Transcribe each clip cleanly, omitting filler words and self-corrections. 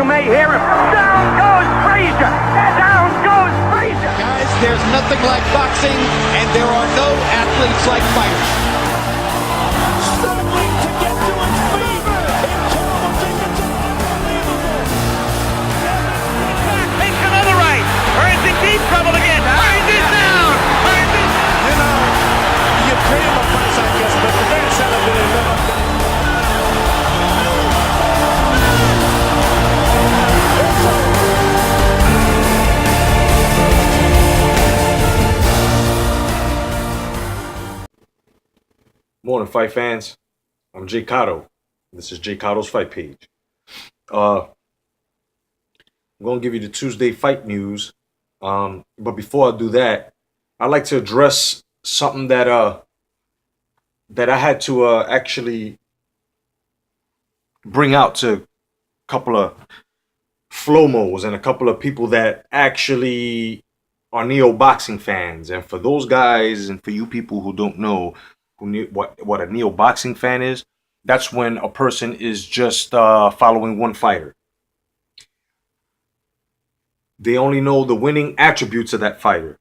You may hear him. Down goes Frazier. Down goes Frazier. Guys, there's nothing like boxing, and there are no athletes like fighters. Struggling to get to his feet. Incredible thing. It's unbelievable. Takes another right. Or is in deep trouble again? Finds it down. Finds it. You know, you pay him a price, I guess, but the man said a bit of Morning, fight fans. I'm J.Cotto. This is J.Cotto's Fight Page. I'm going to give you the Tuesday fight news. But before I do that, I'd like to address something that I had to actually bring out to a couple of Flomos and a couple of people that actually are neo-boxing fans. And for those guys and for you people who don't know what a neo-boxing fan is, that's when a person is just following one fighter. They only know the winning attributes of that fighter.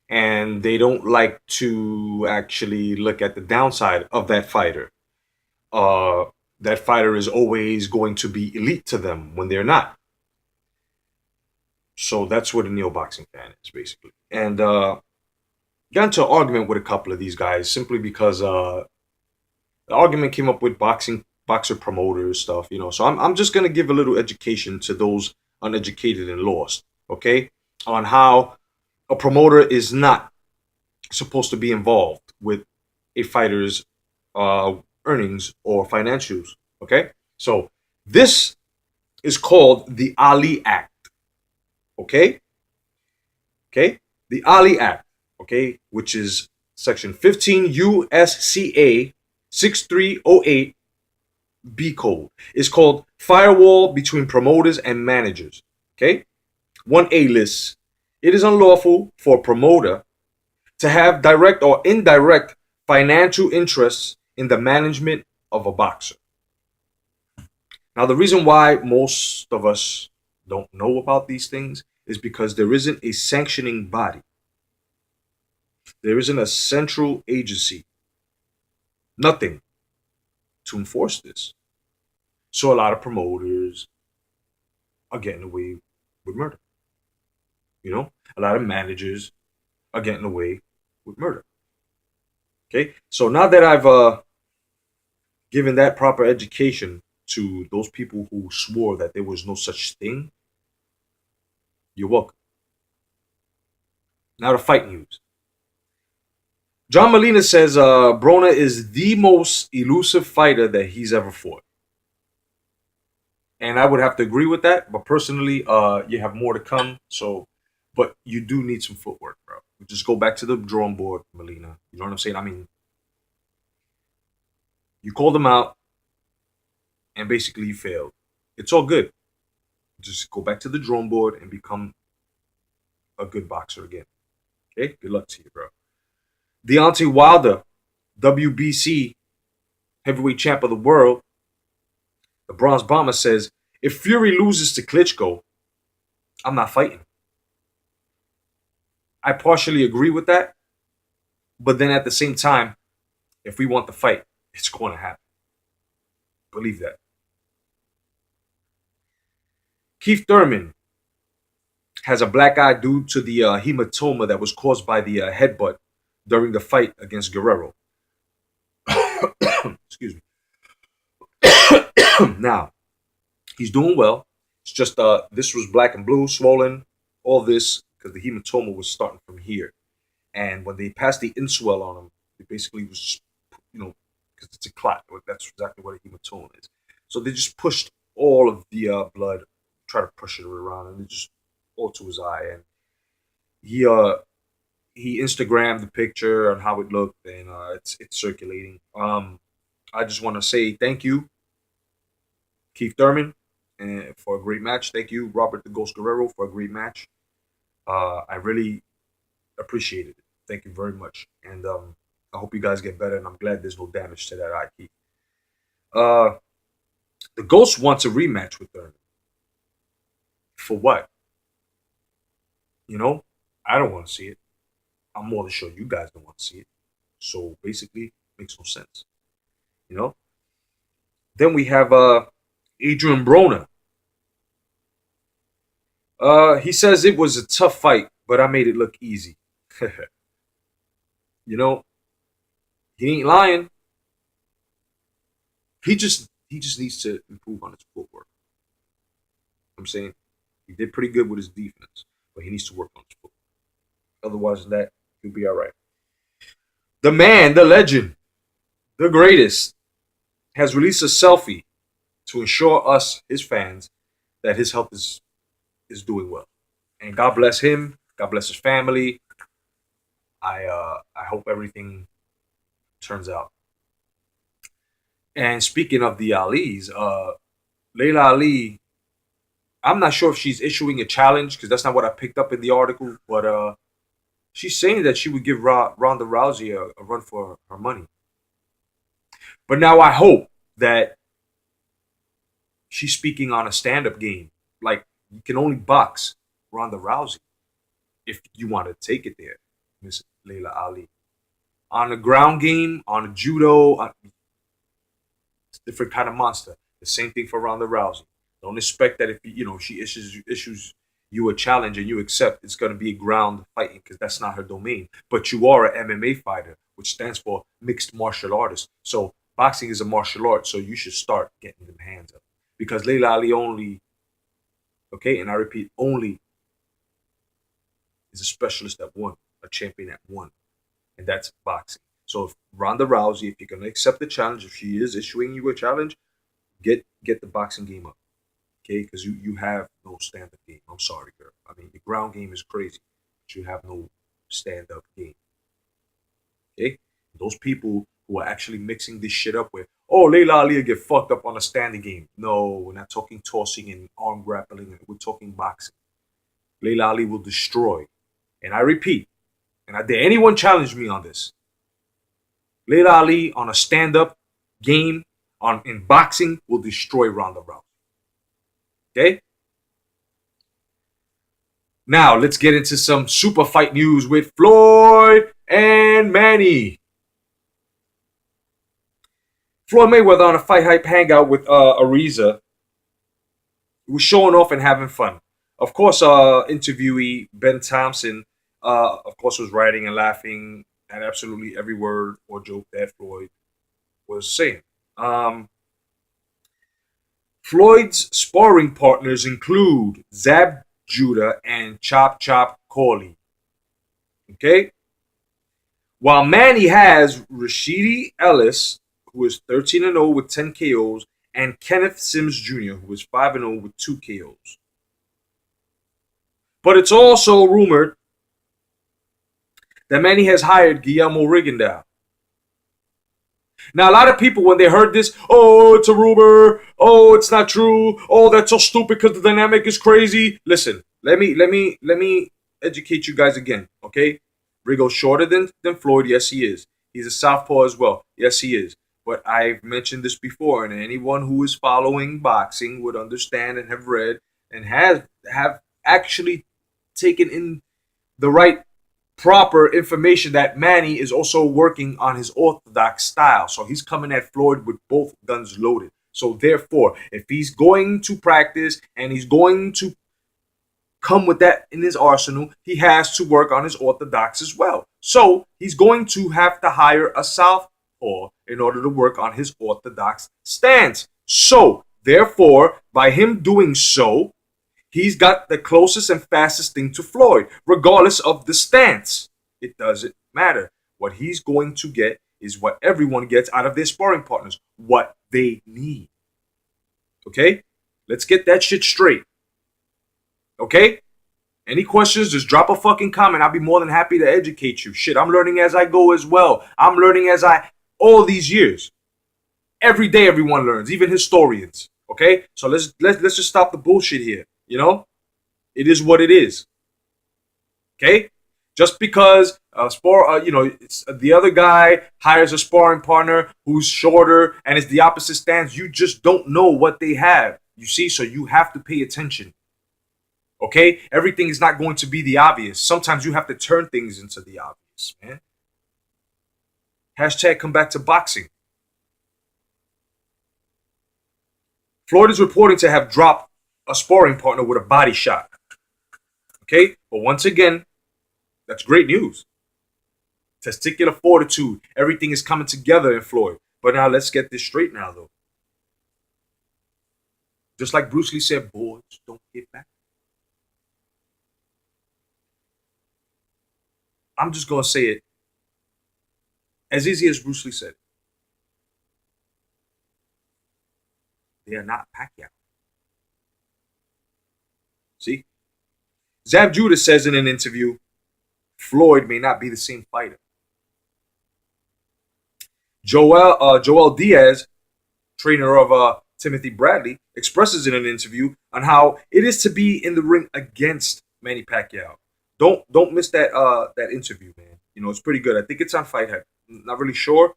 And they don't like to actually look at the downside of that fighter. That fighter is always going to be elite to them when they're not. So that's what a neo-boxing fan is, basically. And got into an argument with a couple of these guys simply because the argument came up with boxer promoters stuff, you know. So I'm just going to give a little education to those uneducated and lost, okay, on how a promoter is not supposed to be involved with a fighter's earnings or financials, okay? So this is called the Ali Act, okay? Okay? The Ali Act, okay, which is section 15 USCA 6308 B code. Is called firewall between promoters and managers, okay? 1A lists. It is unlawful for a promoter to have direct or indirect financial interests in the management of a boxer. Now, the reason why most of us don't know about these things is because there isn't a sanctioning body. There isn't a central agency. Nothing to enforce this. So a lot of promoters are getting away with murder. You know, a lot of managers are getting away with murder. Okay, so now that I've given that proper education to those people who swore that there was no such thing, you're welcome. Now the fight news. John Molina says Broner is the most elusive fighter that he's ever fought. And I would have to agree with that, but personally, you have more to come. So, but you do need some footwork, bro. Just go back to the drawing board, Molina. You know what I'm saying? I mean, you called him out, and basically you failed. It's all good. Just go back to the drawing board and become a good boxer again. Okay? Good luck to you, bro. Deontay Wilder, WBC heavyweight champ of the world, the Bronze Bomber says, if Fury loses to Klitschko, I'm not fighting. I partially agree with that. But then at the same time, if we want the fight, it's going to happen. Believe that. Keith Thurman has a black eye due to the hematoma that was caused by the headbutt during the fight against Guerrero. Excuse me. Now, he's doing well. It's just this was black and blue, swollen, all this, because the hematoma was starting from here. And when they passed the inswell on him, it basically was, you know, because it's a clot. That's exactly what a hematoma is. So they just pushed all of the blood, try to push it around, and it just all to his eye. And he Instagrammed the picture on how it looked, and it's circulating. I just want to say thank you, Keith Thurman, for a great match. Thank you, Robert the Ghost Guerrero, for a great match. I really appreciated it. Thank you very much. And I hope you guys get better, and I'm glad there's no damage to that eye, Keith. The Ghost wants a rematch with Thurman. For what? You know, I don't want to see it. I'm more than sure you guys don't want to see it. So basically, makes no sense. You know. Then we have Adrian Broner. He says it was a tough fight, but I made it look easy. You know, he ain't lying. He just needs to improve on his footwork. I'm saying he did pretty good with his defense, but he needs to work on his footwork. Otherwise than that, he'll be all right. The man, the legend, the greatest, has released a selfie to ensure us, his fans, that his health is doing well. And God bless him. God bless his family. I hope everything turns out. And speaking of the Ali's, Layla Ali, I'm not sure if she's issuing a challenge because that's not what I picked up in the article, but she's saying that she would give Ronda Rousey a run for her money. But now I hope that she's speaking on a stand-up game. Like, you can only box Ronda Rousey if you want to take it there, Miss Layla Ali. On the ground game, on the judo, it's a different kind of monster. The same thing for Ronda Rousey. Don't expect that if she issues you a challenge and you accept, it's going to be ground fighting because that's not her domain. But you are an MMA fighter, which stands for mixed martial artist. So boxing is a martial art, so you should start getting them hands up. Because Layla Ali only, okay, and I repeat, only is a specialist at one, a champion at one, and that's boxing. So if Ronda Rousey, if you're going to accept the challenge, if she is issuing you a challenge, get the boxing game up. Okay, because you have no stand-up game. I'm sorry, girl. I mean, the ground game is crazy, but you have no stand-up game. Okay, those people who are actually mixing this shit up with, oh, Layla Ali will get fucked up on a standing game. No, we're not talking tossing and arm grappling. We're talking boxing. Layla Ali will destroy. And I repeat, and I dare anyone challenge me on this. Layla Ali on a stand-up game in boxing will destroy Ronda Rousey. Okay? Now, let's get into some super fight news with Floyd and Manny. Floyd Mayweather on a Fight Hype hangout with Ariza. He was showing off and having fun. Of course, interviewee Ben Thompson, of course, was writing and laughing at absolutely every word or joke that Floyd was saying. Floyd's sparring partners include Zab Judah and Chop Chop Corley. Okay? While Manny has Rashidi Ellis, who is 13-0 with 10 KOs, and Kenneth Sims Jr., who is 5-0 with 2 KOs. But it's also rumored that Manny has hired Guillermo Rigondeaux. Now, a lot of people, when they heard this, oh, it's a rumor. Oh, it's not true. Oh, that's so stupid because the dynamic is crazy. Listen, let me educate you guys again, okay? Rigo's shorter than Floyd. Yes, he is. He's a southpaw as well. Yes, he is. But I've mentioned this before, and anyone who is following boxing would understand and have read and have actually taken in the right proper information that Manny is also working on his orthodox style. So he's coming at Floyd with both guns loaded. So therefore, if he's going to practice and he's going to come with that in his arsenal, he has to work on his orthodox as well. So he's going to have to hire a southpaw in order to work on his orthodox stance. So therefore, by him doing so, he's got the closest and fastest thing to Floyd, regardless of the stance. It doesn't matter. What he's going to get is what everyone gets out of their sparring partners, what they need. Okay? Let's get that shit straight. Okay? Any questions, just drop a fucking comment. I'll be more than happy to educate you. Shit, I'm learning as I go as well. I'm learning all these years. Every day everyone learns, even historians. Okay? So let's just stop the bullshit here. You know, it is what it is. Okay, just because it's the other guy hires a sparring partner who's shorter and it's the opposite stance, you just don't know what they have. You see, so you have to pay attention. Okay? Everything is not going to be the obvious. Sometimes you have to turn things into the obvious, man. Hashtag come back to boxing. Floyd is reporting to have dropped a sparring partner with a body shot. Okay? But once again, that's great news. Testicular fortitude. Everything is coming together in Floyd. But now let's get this straight now, though. Just like Bruce Lee said, boys, don't get back. I'm just going to say it as easy as Bruce Lee said. They are not Pacquiao. See? Zab Judah says in an interview, Floyd may not be the same fighter. Joel Diaz, trainer of Timothy Bradley, expresses in an interview on how it is to be in the ring against Manny Pacquiao. Don't miss that interview, man. You know, it's pretty good. I think it's on Fight Head. Not really sure,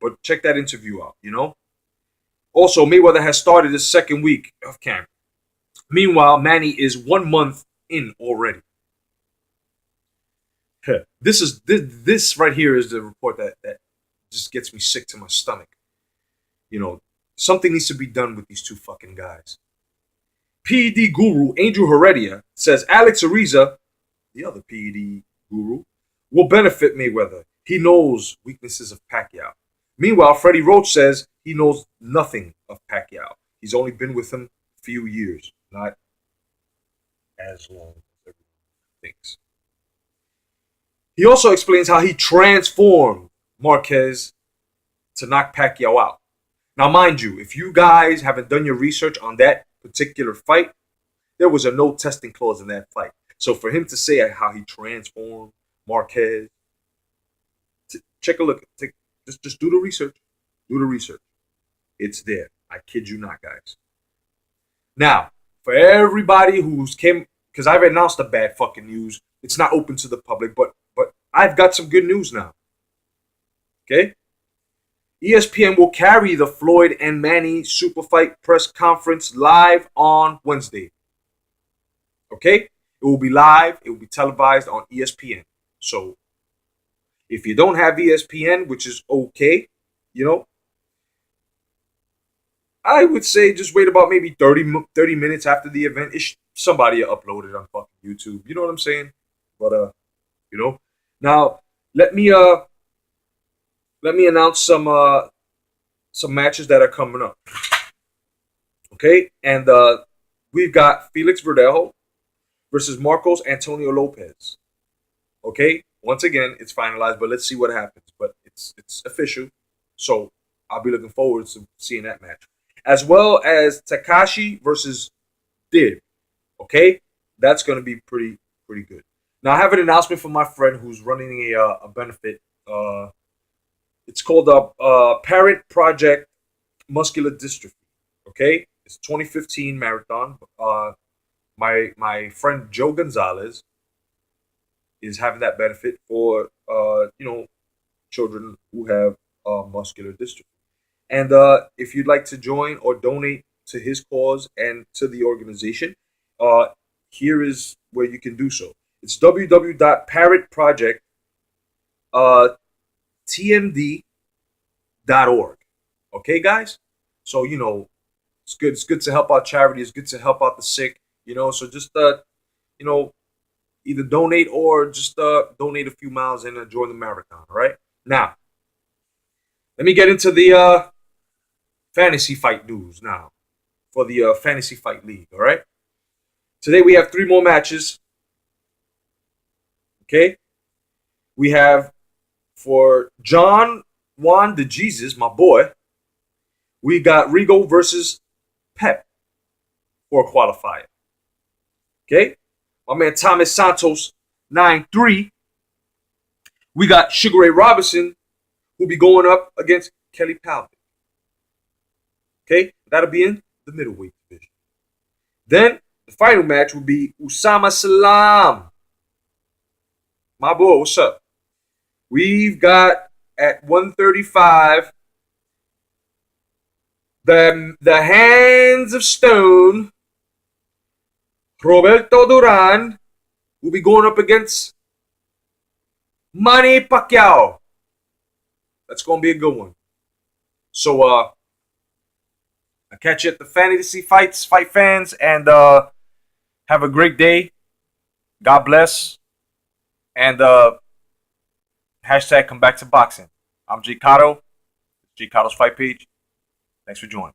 but check that interview out, you know? Also, Mayweather has started his second week of camp. Meanwhile, Manny is 1 month in already. This right here is the report that just gets me sick to my stomach. You know, something needs to be done with these two fucking guys. PED guru Angel Heredia says Alex Ariza, the other PED guru, will benefit Mayweather. He knows weaknesses of Pacquiao. Meanwhile, Freddie Roach says he knows nothing of Pacquiao. He's only been with him a few years, not as long as everyone thinks. He also explains how he transformed Marquez to knock Pacquiao out. Now, mind you, if you guys haven't done your research on that particular fight, there was a no testing clause in that fight. So for him to say how he transformed Marquez, check a look. Just do the research. Do the research. It's there. I kid you not, guys. Now, for everybody who's came, because I've announced the bad fucking news. It's not open to the public, but I've got some good news now. Okay? ESPN will carry the Floyd and Manny Super Fight press conference live on Wednesday. Okay? It will be live. It will be televised on ESPN. So, if you don't have ESPN, which is okay, you know, I would say just wait about maybe 30 minutes after the event. Somebody will upload it on fucking YouTube. You know what I'm saying? But, you know. Now, let me announce some matches that are coming up. Okay? And we've got Felix Verdejo versus Marcos Antonio Lopez. Okay? Once again, it's finalized, but let's see what happens. But it's official. So, I'll be looking forward to seeing that match. As well as Takashi versus Dib. Okay? That's going to be pretty good. Now, I have an announcement from my friend who's running a benefit. It's called Parent Project Muscular Dystrophy. Okay? It's 2015 marathon. My friend Joe Gonzalez is having that benefit for, children who have muscular dystrophy. And if you'd like to join or donate to his cause and to the organization, here is where you can do so. It's www.parrotprojecttmd.org. Okay, guys? So, you know, it's good. It's good to help out charity. It's good to help out the sick. You know, so just, either donate or just donate a few miles and join the marathon. All right? Now, let me get into the fantasy fight news now for the Fantasy Fight League. All right? Today we have 3 more matches. Okay? We have for John Juan de Jesus, my boy, we got Rigo versus Pep for a qualifier. Okay? My man Thomas Santos, 9-3. We got Sugar Ray Robinson, who'll be going up against Kelly Palvic. Okay? That'll be in the middleweight division. Then, the final match will be Usama Salam. My boy, what's up? We've got at 135 the Hands of Stone, Roberto Duran will be going up against Manny Pacquiao. That's going to be a good one. So, I'll catch you at the Fantasy Fights, fight fans, and have a great day. God bless. And hashtag come back to boxing. I'm J.Cotto. J.Cotto's Fight Page. Thanks for joining.